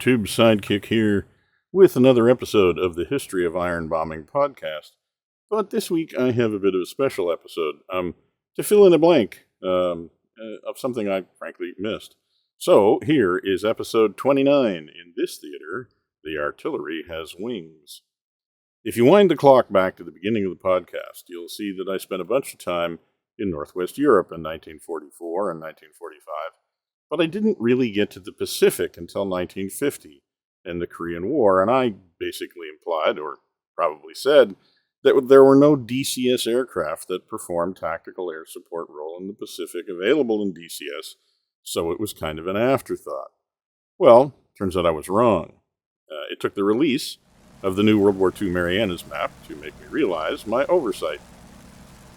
YouTube, Sidekick here with another episode of the History of Iron Bombing podcast. But this week I have a bit of a special episode to fill in a blank of something I frankly missed. So here is episode 29. In this theater, the artillery has wings. If you wind the clock back to the beginning of the podcast, you'll see that I spent a bunch of time in Northwest Europe in 1944 and 1945. But I didn't really get to the Pacific until 1950 and the Korean War, and I basically implied, or probably said, that there were no DCS aircraft that performed tactical air support role in the Pacific available in DCS, so it was kind of an afterthought. Well, turns out I was wrong. It took the release of the new World War II Marianas map to make me realize my oversight.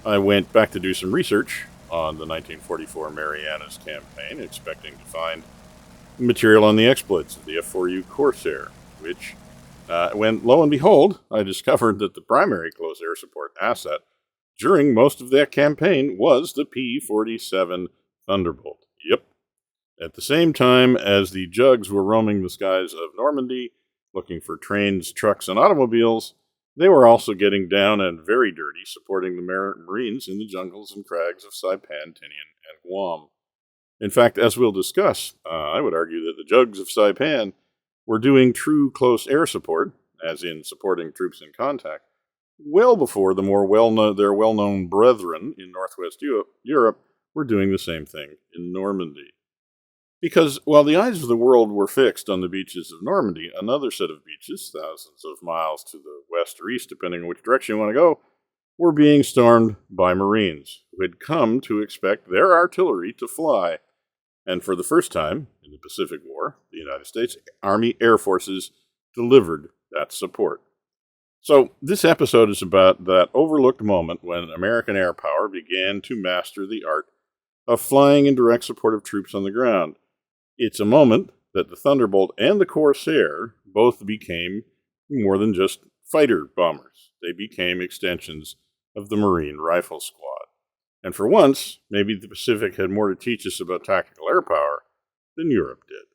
I went back to do some research on the 1944 Marianas campaign, expecting to find material on the exploits of the F-4U Corsair, which, when lo and behold, I discovered that the primary close air support asset during most of that campaign was the P-47 Thunderbolt. Yep. At the same time as the Jugs were roaming the skies of Normandy, looking for trains, trucks, and automobiles, they were also getting down and very dirty supporting the Marines in the jungles and crags of Saipan, Tinian, and Guam. In fact, as we'll discuss, I would argue that the Jugs of Saipan were doing true close air support, as in supporting troops in contact, well before their well-known brethren in Northwest Europe were doing the same thing in Normandy. Because while the eyes of the world were fixed on the beaches of Normandy, another set of beaches, thousands of miles to the west or east, depending on which direction you want to go, were being stormed by Marines who had come to expect their artillery to fly. And for the first time in the Pacific War, the United States Army Air Forces delivered that support. So this episode is about that overlooked moment when American air power began to master the art of flying in direct support of troops on the ground. It's a moment that the Thunderbolt and the Corsair both became more than just fighter bombers. They became extensions of the Marine Rifle Squad. And for once, maybe the Pacific had more to teach us about tactical air power than Europe did.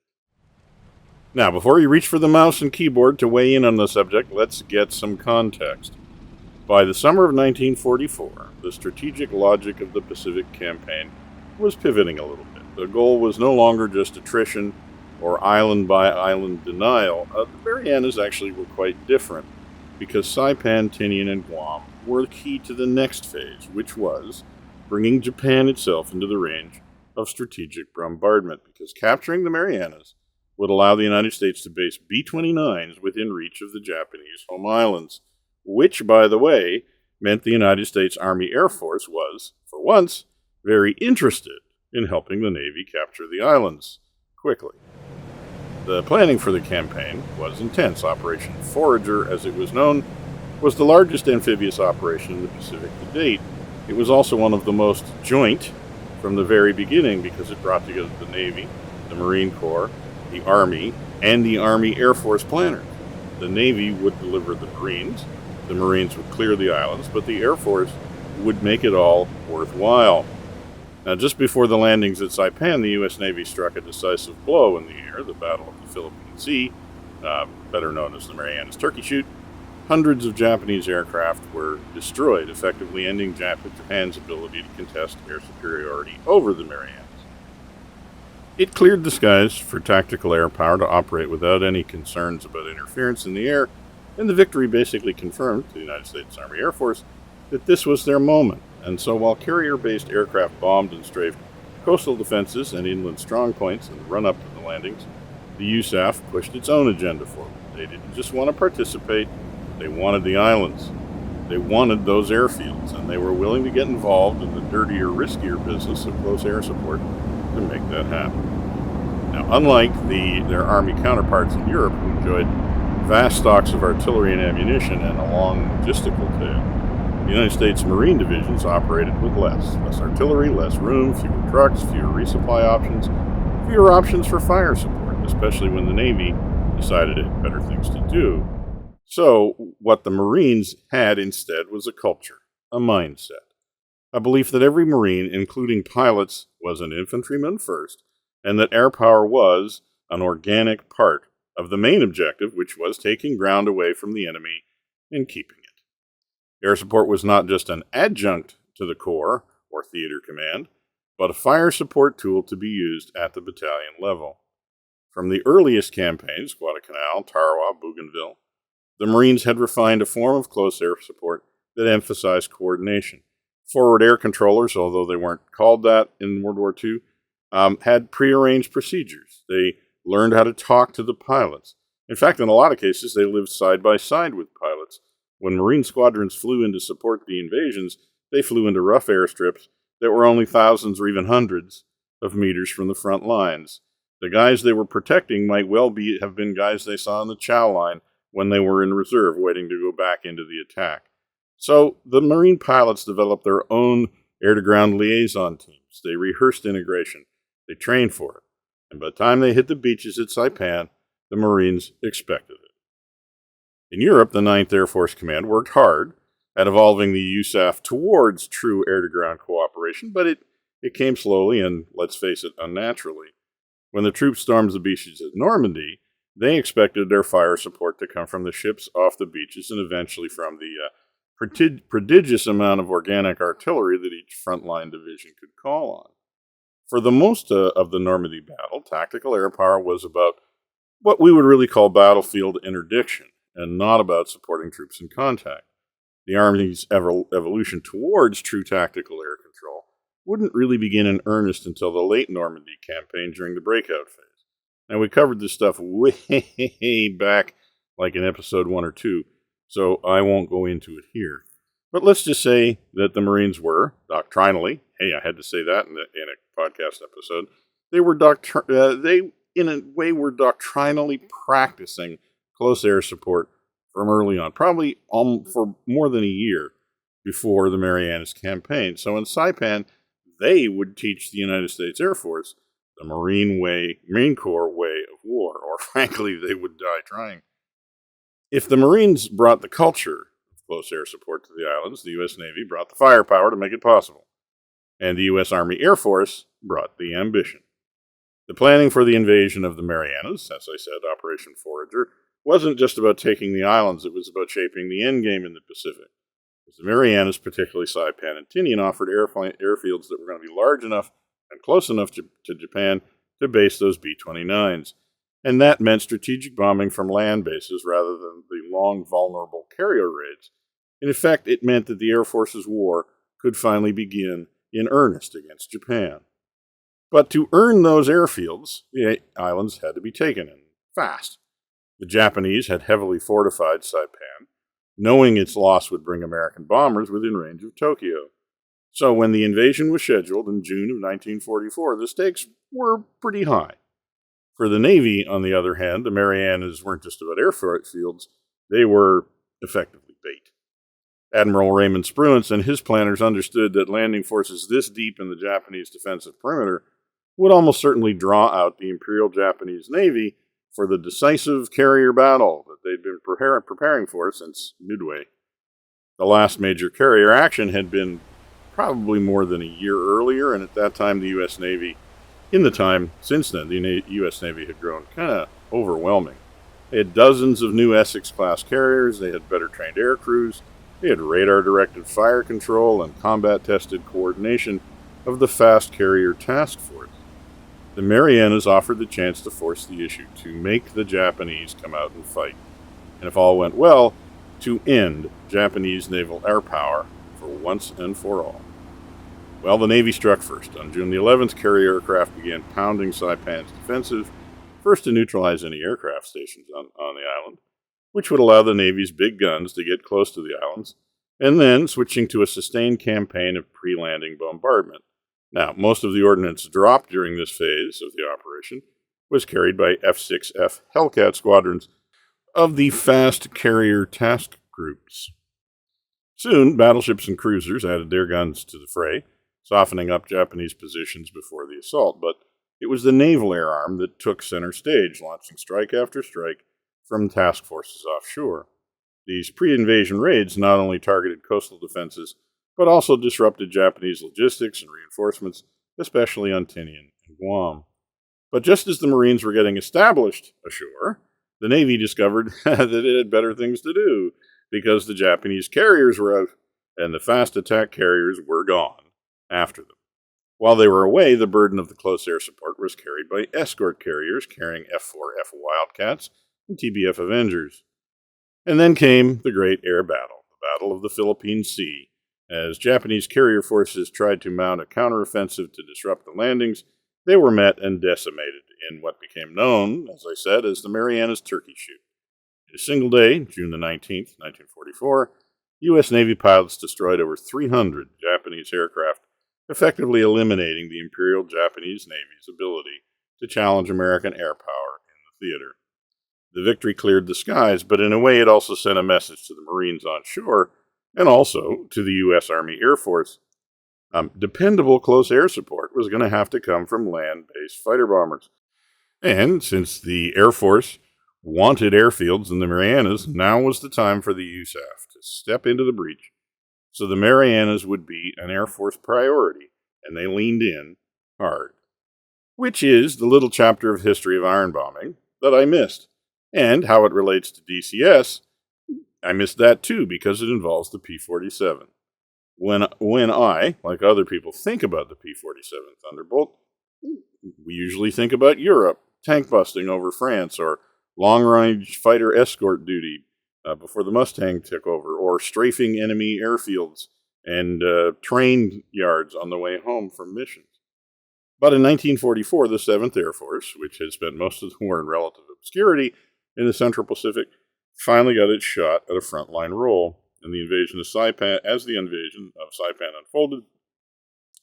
Now, before you reach for the mouse and keyboard to weigh in on the subject, let's get some context. By the summer of 1944, the strategic logic of the Pacific campaign was pivoting a little bit. The goal was no longer just attrition or island-by-island denial. The Marianas actually were quite different, because Saipan, Tinian, and Guam were key to the next phase, which was bringing Japan itself into the range of strategic bombardment, because capturing the Marianas would allow the United States to base B-29s within reach of the Japanese home islands, which, by the way, meant the United States Army Air Force was, for once, very interested in helping the Navy capture the islands quickly. The planning for the campaign was intense. Operation Forager, as it was known, was the largest amphibious operation in the Pacific to date. It was also one of the most joint from the very beginning because it brought together the Navy, the Marine Corps, the Army, and the Army Air Force planners. The Navy would deliver the Marines would clear the islands, but the Air Force would make it all worthwhile. Now, just before the landings at Saipan, the U.S. Navy struck a decisive blow in the air, the Battle of the Philippine Sea, better known as the Marianas Turkey Shoot. Hundreds of Japanese aircraft were destroyed, effectively ending Japan's ability to contest air superiority over the Marianas. It cleared the skies for tactical air power to operate without any concerns about interference in the air, and the victory basically confirmed to the United States Army Air Force that this was their moment. And so while carrier-based aircraft bombed and strafed coastal defenses and inland strongpoints in the run-up to the landings, the USAAF pushed its own agenda forward. They didn't just want to participate, they wanted the islands. They wanted those airfields, and they were willing to get involved in the dirtier, riskier business of close air support to make that happen. Now, unlike their Army counterparts in Europe, who enjoyed vast stocks of artillery and ammunition and a long logistical tail, the United States Marine divisions operated with less artillery, less room, fewer trucks, fewer resupply options, fewer options for fire support, especially when the Navy decided it had better things to do. So what the Marines had instead was a culture, a mindset, a belief that every Marine, including pilots, was an infantryman first, and that air power was an organic part of the main objective, which was taking ground away from the enemy and keeping it. Air support was not just an adjunct to the Corps or theater command, but a fire support tool to be used at the battalion level. From the earliest campaigns, Guadalcanal, Tarawa, Bougainville, the Marines had refined a form of close air support that emphasized coordination. Forward air controllers, although they weren't called that in World War II, had prearranged procedures. They learned how to talk to the pilots. In fact, in a lot of cases, they lived side by side with pilots. When Marine squadrons flew in to support the invasions, they flew into rough airstrips that were only thousands or even hundreds of meters from the front lines. The guys they were protecting might well have been guys they saw on the chow line when they were in reserve, waiting to go back into the attack. So the Marine pilots developed their own air-to-ground liaison teams. They rehearsed integration. They trained for it. And by the time they hit the beaches at Saipan, the Marines expected it. In Europe, the 9th Air Force Command worked hard at evolving the USAAF towards true air-to-ground cooperation, but it came slowly and, let's face it, unnaturally. When the troops stormed the beaches at Normandy, they expected their fire support to come from the ships off the beaches and eventually from the prodigious amount of organic artillery that each frontline division could call on. For the most of the Normandy battle, tactical air power was about what we would really call battlefield interdiction, and not about supporting troops in contact. The Army's evolution towards true tactical air control wouldn't really begin in earnest until the late Normandy campaign during the breakout phase. Now, we covered this stuff way back, like in episode 1 or 2, so I won't go into it here. But let's just say that the Marines were, doctrinally, hey, I had to say that in a podcast episode, they in a way were doctrinally practicing close air support from early on, probably for more than a year before the Marianas campaign. So in Saipan, they would teach the United States Air Force the Marine Corps way of war, or frankly, they would die trying. If the Marines brought the culture of close air support to the islands, the U.S. Navy brought the firepower to make it possible, and the U.S. Army Air Force brought the ambition. The planning for the invasion of the Marianas, as I said, Operation Forager, wasn't just about taking the islands, it was about shaping the endgame in the Pacific. The Marianas, particularly Saipan and Tinian, offered airfields that were going to be large enough and close enough to Japan to base those B-29s. And that meant strategic bombing from land bases rather than the long, vulnerable carrier raids. In effect, it meant that the Air Force's war could finally begin in earnest against Japan. But to earn those airfields, the islands had to be taken, and fast. The Japanese had heavily fortified Saipan, knowing its loss would bring American bombers within range of Tokyo. So when the invasion was scheduled in June of 1944, the stakes were pretty high. For the Navy, on the other hand, the Marianas weren't just about airfields, they were effectively bait. Admiral Raymond Spruance and his planners understood that landing forces this deep in the Japanese defensive perimeter would almost certainly draw out the Imperial Japanese Navy for the decisive carrier battle that they'd been preparing for since Midway. The last major carrier action had been probably more than a year earlier, and at that time the U.S. Navy, in the time since then, the U.S. Navy had grown kind of overwhelming. They had dozens of new Essex-class carriers, they had better trained air crews, they had radar-directed fire control and combat-tested coordination of the fast carrier task force. The Marianas offered the chance to force the issue, to make the Japanese come out and fight, and if all went well, to end Japanese naval air power for once and for all. Well, the Navy struck first. On June the 11th, carrier aircraft began pounding Saipan's defensive, first to neutralize any aircraft stations on the island, which would allow the Navy's big guns to get close to the islands, and then switching to a sustained campaign of pre-landing bombardment. Now, most of the ordnance dropped during this phase of the operation was carried by F-6F Hellcat squadrons of the fast carrier task groups. Soon, battleships and cruisers added their guns to the fray, softening up Japanese positions before the assault, but it was the naval air arm that took center stage, launching strike after strike from task forces offshore. These pre-invasion raids not only targeted coastal defenses, but also disrupted Japanese logistics and reinforcements, especially on Tinian and Guam. But just as the Marines were getting established ashore, the Navy discovered that it had better things to do because the Japanese carriers were out and the fast attack carriers were gone after them. While they were away, the burden of the close air support was carried by escort carriers carrying F-4F Wildcats and TBF Avengers. And then came the Great Air Battle, the Battle of the Philippine Sea. As Japanese carrier forces tried to mount a counteroffensive to disrupt the landings, they were met and decimated in what became known, as I said, as the Marianas Turkey Shoot. In a single day, June the 19th, 1944, U.S. Navy pilots destroyed over 300 Japanese aircraft, effectively eliminating the Imperial Japanese Navy's ability to challenge American air power in the theater. The victory cleared the skies, but in a way it also sent a message to the Marines on shore and also to the U.S. Army Air Force. Dependable close air support was going to have to come from land-based fighter bombers. And since the Air Force wanted airfields in the Marianas, now was the time for the USAAF to step into the breach. So the Marianas would be an Air Force priority, and they leaned in hard. Which is the little chapter of history of iron bombing that I missed. And how it relates to DCS, I missed that too because it involves the P-47. When I, like other people, think about the P-47 Thunderbolt, we usually think about Europe, tank busting over France, or long-range fighter escort duty before the Mustang took over, or strafing enemy airfields and train yards on the way home from missions. But in 1944, the 7th Air Force, which had spent most of the war in relative obscurity in the Central Pacific, finally got its shot at a frontline role. And the invasion of Saipan, as the invasion of Saipan unfolded,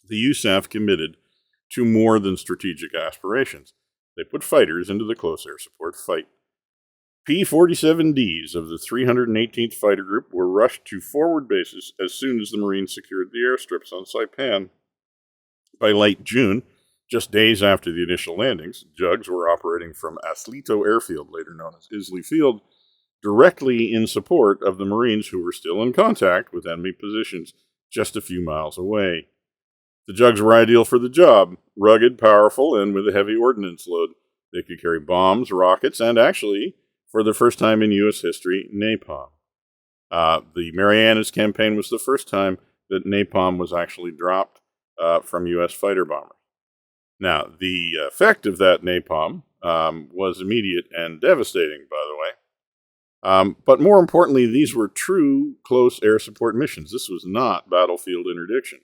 the USAAF committed to more than strategic aspirations. They put fighters into the close air support fight. P-47Ds of the 318th Fighter Group were rushed to forward bases as soon as the Marines secured the airstrips on Saipan. By late June, just days after the initial landings, Jugs were operating from Aslito Airfield, later known as Isley Field, directly in support of the Marines who were still in contact with enemy positions just a few miles away. The Jugs were ideal for the job, rugged, powerful, and with a heavy ordnance load. They could carry bombs, rockets, and actually, for the first time in U.S. history, napalm. The Marianas campaign was the first time that napalm was actually dropped from U.S. fighter bombers. Now, the effect of that napalm was immediate and devastating, by the way. But more importantly, these were true close air support missions. This was not battlefield interdiction.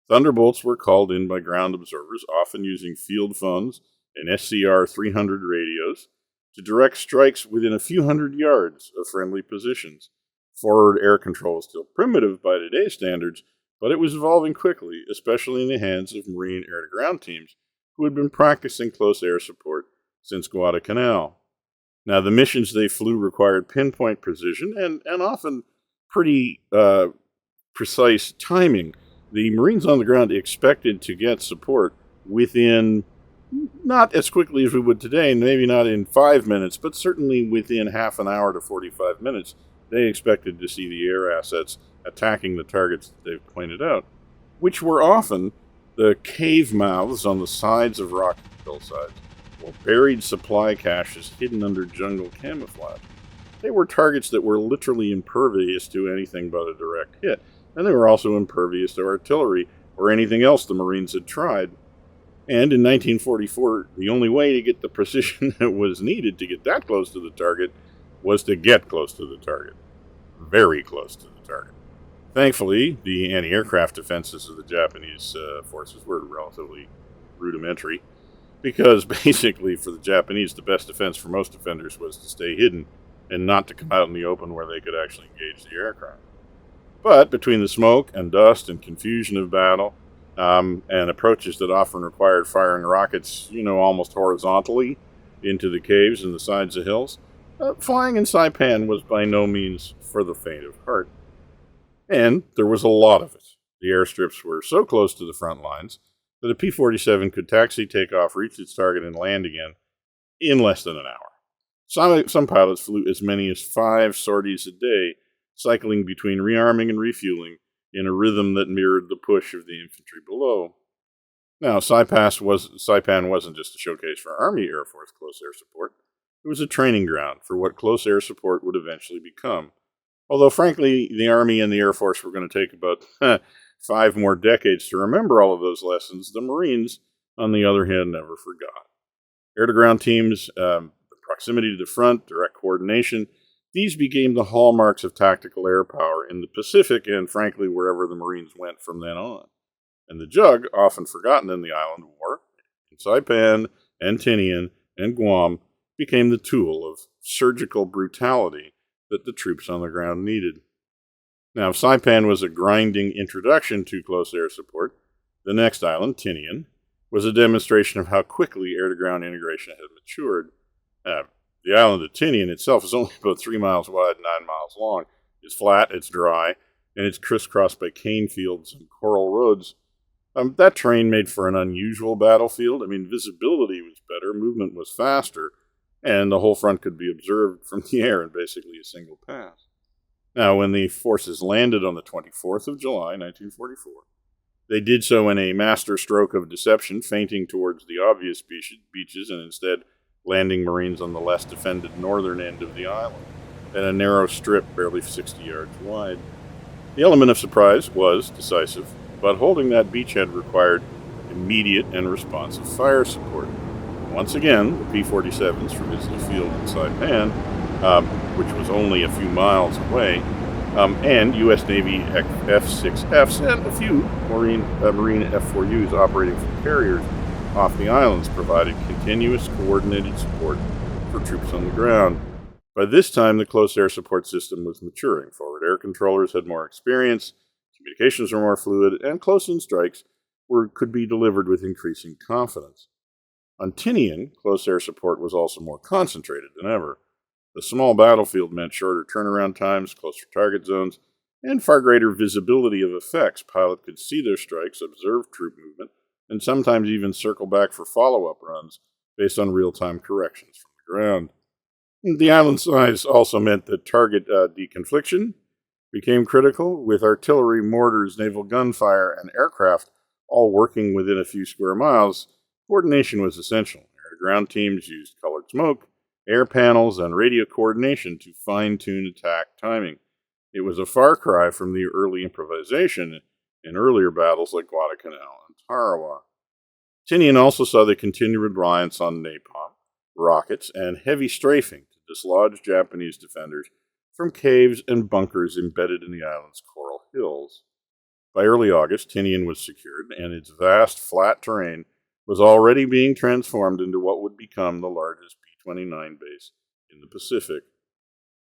Thunderbolts were called in by ground observers, often using field phones and SCR 300 radios, to direct strikes within a few hundred yards of friendly positions. Forward air control is still primitive by today's standards, but it was evolving quickly, especially in the hands of Marine air-to-ground teams who had been practicing close air support since Guadalcanal. Now, the missions they flew required pinpoint precision and often pretty precise timing. The Marines on the ground expected to get support within, not as quickly as we would today, maybe not in 5 minutes, but certainly within half an hour to 45 minutes. They expected to see the air assets attacking the targets that they've pointed out, which were often the cave mouths on the sides of rocky hillsides, or buried supply caches hidden under jungle camouflage. They were targets that were literally impervious to anything but a direct hit, and they were also impervious to artillery or anything else the Marines had tried. And in 1944, the only way to get the precision that was needed to get that close to the target was to get close to the target. Very close to the target. Thankfully, the anti-aircraft defenses of the Japanese forces were relatively rudimentary, because basically for the Japanese, the best defense for most defenders was to stay hidden and not to come out in the open where they could actually engage the aircraft. But between the smoke and dust and confusion of battle, and approaches that often required firing rockets, almost horizontally into the caves and the sides of hills, flying in Saipan was by no means for the faint of heart. And there was a lot of it. The airstrips were so close to the front lines that a P-47 could taxi, take off, reach its target, and land again in less than an hour. Some pilots flew as many as 5 sorties a day, cycling between rearming and refueling in a rhythm that mirrored the push of the infantry below. Now, Saipan wasn't just a showcase for Army Air Force close air support. it was a training ground for what close air support would eventually become. Although, frankly, the Army and the Air Force were going to take about 5 more decades to remember all of those lessons, the Marines, on the other hand, never forgot. Air-to-ground teams, the proximity to the front, direct coordination, these became the hallmarks of tactical air power in the Pacific and, frankly, wherever the Marines went from then on. And the Jug, often forgotten in the island war, in Saipan and Tinian and Guam, became the tool of surgical brutality that the troops on the ground needed. Now, if Saipan was a grinding introduction to close air support, the next island, Tinian, was a demonstration of how quickly air-to-ground integration had matured. The island of Tinian itself is only about 3 miles wide and 9 miles long. It's flat, it's dry, and it's crisscrossed by cane fields and coral roads. That terrain made for an unusual battlefield. Visibility was better, movement was faster, and the whole front could be observed from the air in basically a single pass. Now, when the forces landed on the 24th of July, 1944, they did so in a master stroke of deception, feinting towards the obvious beaches and instead landing Marines on the less defended northern end of the island, at a narrow strip barely 60 yards wide. The element of surprise was decisive, but holding that beachhead required immediate and responsive fire support. Once again, the P-47s from Islay Field in Saipan, which was only a few miles away, and U.S. Navy F-6Fs and a few Marine F-4Us operating from carriers off the islands provided continuous coordinated support for troops on the ground. By this time, the close air support system was maturing. Forward air controllers had more experience, communications were more fluid, and close-in strikes could be delivered with increasing confidence. On Tinian, close air support was also more concentrated than ever. The small battlefield meant shorter turnaround times, closer target zones, and far greater visibility of effects. Pilots could see their strikes, observe troop movement, and sometimes even circle back for follow-up runs based on real-time corrections from the ground. The island size also meant that target deconfliction became critical, with artillery, mortars, naval gunfire, and aircraft all working within a few square miles. Coordination was essential. Air-to-ground teams used colored smoke, air panels, and radio coordination to fine-tune attack timing. It was a far cry from the early improvisation in earlier battles like Guadalcanal and Tarawa. Tinian also saw the continued reliance on napalm, rockets, and heavy strafing to dislodge Japanese defenders from caves and bunkers embedded in the island's coral hills. By early August, Tinian was secured, and its vast, flat terrain was already being transformed into what would become the largest B-29 base in the Pacific.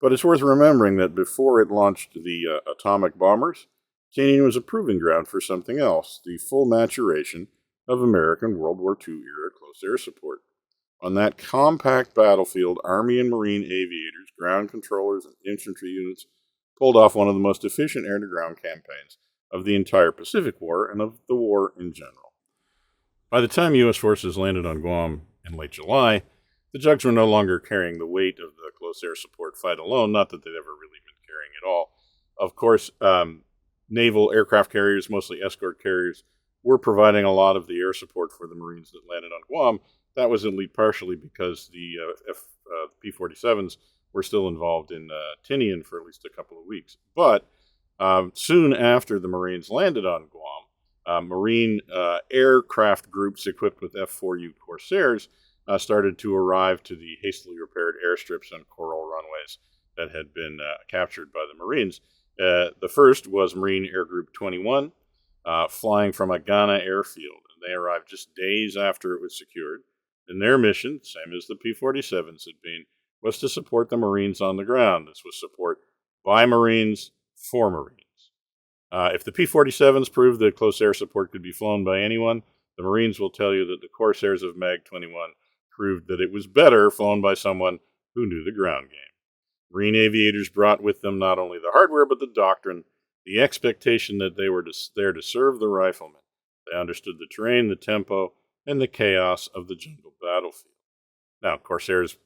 But it's worth remembering that before it launched the atomic bombers, Tinian was a proving ground for something else, the full maturation of American World War II era close air support. On that compact battlefield, Army and Marine aviators, ground controllers, and infantry units pulled off one of the most efficient air-to-ground campaigns of the entire Pacific War and of the war in general. By the time U.S. forces landed on Guam in late July, the Jugs were no longer carrying the weight of the close air support fight alone, not that they'd ever really been carrying it all. Of course, naval aircraft carriers, mostly escort carriers, were providing a lot of the air support for the Marines that landed on Guam. That was at least partially because the P-47s were still involved in Tinian for at least a couple of weeks. But soon after the Marines landed on Guam, Marine aircraft groups equipped with F-4U Corsairs started to arrive to the hastily repaired airstrips and coral runways that had been captured by the Marines. The first was Marine Air Group 21, flying from Agana Airfield. They arrived just days after it was secured. And their mission, same as the P-47s had been, was to support the Marines on the ground. This was support by Marines for Marines. If the P-47s proved that close air support could be flown by anyone, the Marines will tell you that the Corsairs of MAG-21 proved that it was better flown by someone who knew the ground game. Marine aviators brought with them not only the hardware, but the doctrine, the expectation that they were there to serve the riflemen. They understood the terrain, the tempo, and the chaos of the jungle battlefield. Now, Corsairs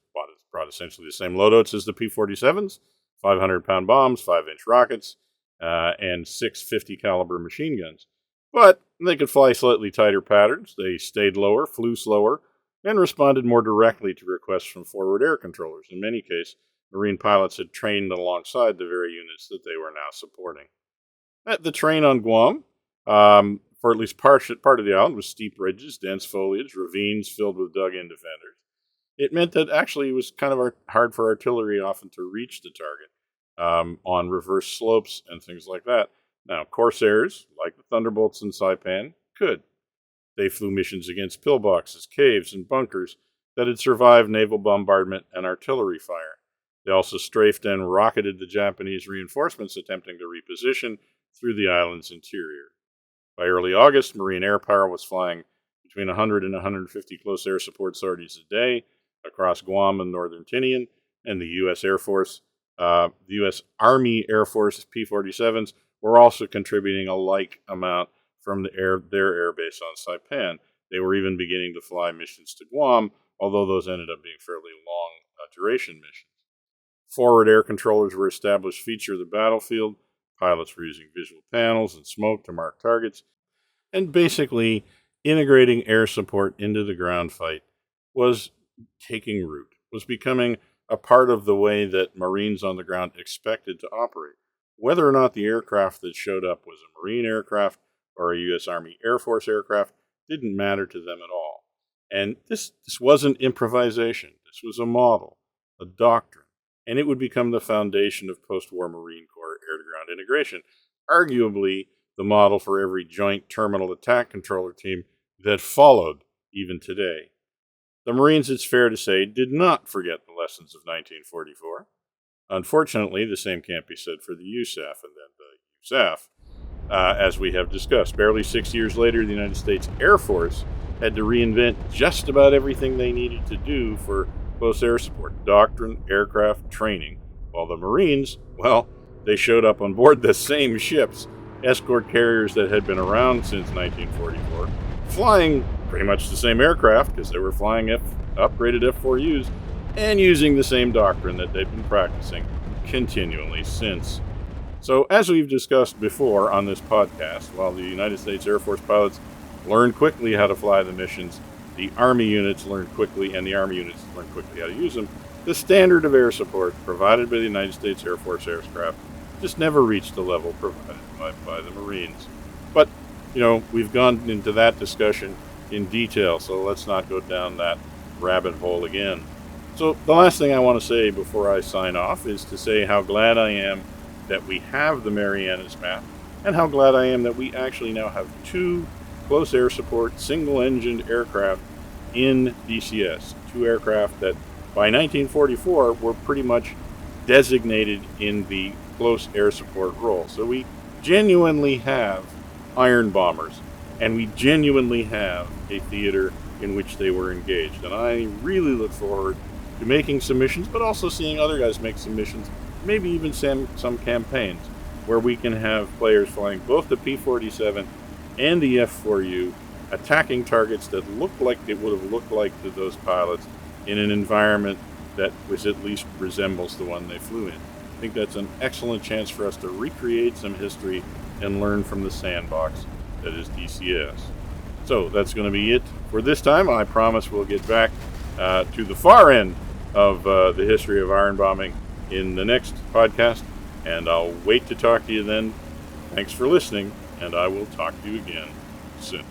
brought essentially the same loadouts as the P-47s, 500-pound bombs, 5-inch rockets, and 650 caliber machine guns. But they could fly slightly tighter patterns. They stayed lower, flew slower, and responded more directly to requests from forward air controllers. In many cases, Marine pilots had trained alongside the very units that they were now supporting. The terrain on Guam, for at least part of the island, was steep ridges, dense foliage, ravines filled with dug-in defenders. It meant that actually it was kind of hard for artillery often to reach the target on reverse slopes and things like that. Now, Corsairs, like the Thunderbolts in Saipan, could. They flew missions against pillboxes, caves, and bunkers that had survived naval bombardment and artillery fire. They also strafed and rocketed the Japanese reinforcements attempting to reposition through the island's interior. By early August, Marine air power was flying between 100 and 150 close air support sorties a day across Guam and northern Tinian, and the U.S. Air Force, the U.S. Army Air Force P-47s were also contributing a like amount from their airbase on Saipan. They were even beginning to fly missions to Guam, although those ended up being fairly long duration missions. Forward air controllers were established feature of the battlefield. Pilots were using visual panels and smoke to mark targets, and basically integrating air support into the ground fight was taking root, was becoming a part of the way that Marines on the ground expected to operate. Whether or not the aircraft that showed up was a Marine aircraft or a U.S. Army Air Force aircraft didn't matter to them at all. And this wasn't improvisation. This was a model, a doctrine, and it would become the foundation of post-war Marine Corps air-to-ground integration, arguably the model for every joint terminal attack controller team that followed even today. The Marines, it's fair to say, did not forget the lessons of 1944. Unfortunately, the same can't be said for the USAAF and then the USAF. As we have discussed, barely 6 years later, the United States Air Force had to reinvent just about everything they needed to do for close air support, doctrine, aircraft, training, while the Marines, well, they showed up on board the same ships, escort carriers that had been around since 1944, flying pretty much the same aircraft because they were flying upgraded F-4Us and using the same doctrine that they've been practicing continually since. So, as we've discussed before on this podcast, while the United States Air Force pilots learned quickly how to fly the missions, the Army units learned quickly, and the Army units learned quickly how to use them. The standard of air support provided by the United States Air Force aircraft just never reached the level provided by the Marines. But, we've gone into that discussion in detail, so let's not go down that rabbit hole again. So, the last thing I want to say before I sign off is to say how glad I am that we have the Marianas map, and how glad I am that we actually now have 2 close air support single-engined aircraft in DCS. 2 aircraft that by 1944 were pretty much designated in the close air support role. So we genuinely have iron bombers, and we genuinely have a theater in which they were engaged. And I really look forward to making some missions, but also seeing other guys make some missions, maybe even some campaigns where we can have players flying both the P-47 and the F-4U, attacking targets that look like it would have looked like to those pilots in an environment that was at least resembles the one they flew in. I think that's an excellent chance for us to recreate some history and learn from the sandbox that is DCS. So that's going to be it for this time. I promise we'll get back to the far end of the history of iron bombing in the next podcast, and I'll wait to talk to you then. Thanks for listening, and I will talk to you again soon.